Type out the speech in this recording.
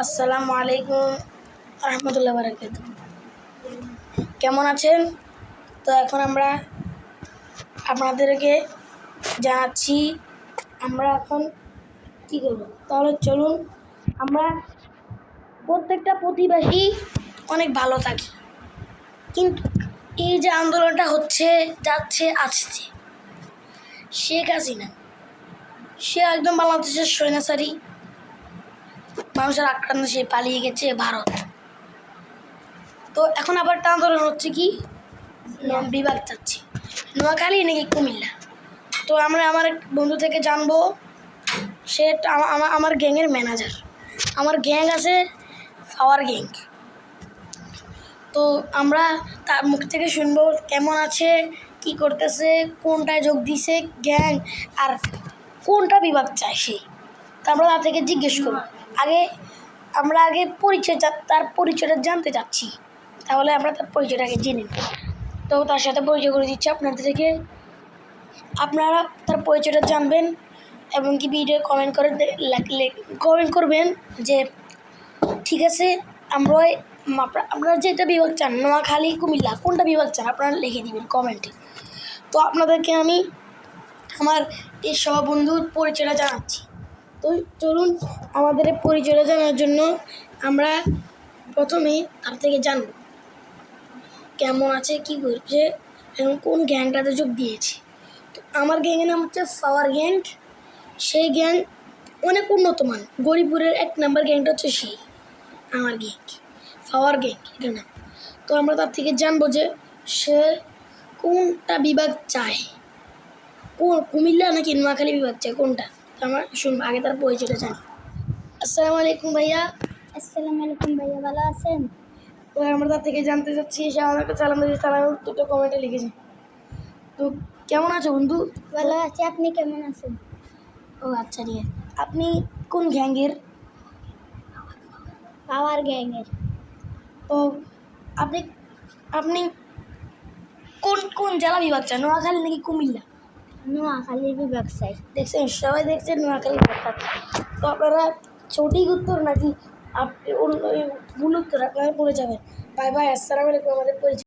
আসসালামু আলাইকুম রহমতুল্লাহ বারাকাতুহু। কেমন আছেন? তো এখন আমরা আপনাদেরকে জানাচ্ছি আমরা এখন কী করব। তাহলে চলুন, আমরা প্রত্যেকটা প্রতিবাসী অনেক ভালো থাকি, কিন্তু এই যে আন্দোলনটা হচ্ছে যাচ্ছে আসছে, শেখ হাসিনা সে একদম বাংলাদেশের সৈন্যসারী মানুষের আক্রান্ত, সে পালিয়ে গেছে ভারত। তো এখন আবার আন্দোলন হচ্ছে কি বিভাগ চাচ্ছে, নোয়াখালী নাকি কুমিল্লা। তো আমরা আমার এক বন্ধু থেকে জানবো, সে আমার গ্যাংয়ের ম্যানেজার। আমার গ্যাং আছে পাওয়ার গ্যাং। তো আমরা তার মুখ থেকে শুনবো কেমন আছে, কি করতেছে, কোনটায় যোগ দিছে গ্যাং, আর কোনটা বিভাগ চায় সে। তা আমরা তার থেকে জিজ্ঞেস করবো। আমরা আগে তার পরিচয়টা জানতে চাচ্ছি, তাহলে আমরা তার পরিচয়টাকে জেনে নিই। তো তার সাথে পরিচয় করে দিচ্ছি আপনাদেরকে। আপনারা তার পরিচয়টা জানবেন এবং কি ভিডিও কমেন্ট করবেন যে ঠিক আছে আপনারা যেটা বিভাগ চান, নোয়াখালী কুমিল্লা কোনটা বিভাগ চান আপনারা লিখে দিবেন কমেন্টে। তো আপনাদেরকে আমি আমার এই সব বন্ধুর পরিচয়টা জানাচ্ছি। তো চলুন, আমাদের পরিচয়টা জানার জন্য আমরা প্রথমে তার থেকে জানব কেমন আছে, কি করছে এবং কোন গ্যাংটাতে যোগ দিয়েছে। তো আমার গ্যাংয়ের নাম হচ্ছে পাওয়ার গ্যাং। সেই গ্যাং অনেক উন্নত মান, গরিবপুরের 1 নম্বর গ্যাংটা হচ্ছে সেই আমার গ্যাং, পাওয়ার গ্যাং এটা নাম। তো আমরা তার থেকে জানবো যে সে কোনটা বিভাগ চায়, কুমিল্লা নাকি নোয়াখালী বিভাগ চায়, কোনটা। তো আমরা শুনবো, আগে তার পরিচয়টা জানি। আসসালামু আলাইকুম ভাইয়া। আসসালামু আলাইকুম ভাইয়া, ভালো আছেন? তো আমরা তার থেকে জানতে চাচ্ছি, সে আমাকে সালাম দিয়েছে, সালামের উত্তরটা কমেন্টে লিখেছে। তো কেমন আছো বন্ধু? ভালো আছি, আপনি কেমন আছেন? ও আচ্ছা, ঠিক আছে। আপনি কোন গ্যাংয়ের? পাওয়ার গ্যাংয়ের। তো আপনি আপনি কোন কোন জেলা বিভাগ চান, নোয়াখালী নাকি কুমিল্লা? নোয়াখালীর বিভাগ চাই। দেখছেন, সবাই দেখছেন নোয়াখালী বিভাগ। তো আপনারা সঠিক উত্তর নাকি ভুল উত্তর আপনারা বলে যাবেন। বাই বাই, আসসালামু আলাইকুম। আমাদের পরিচয়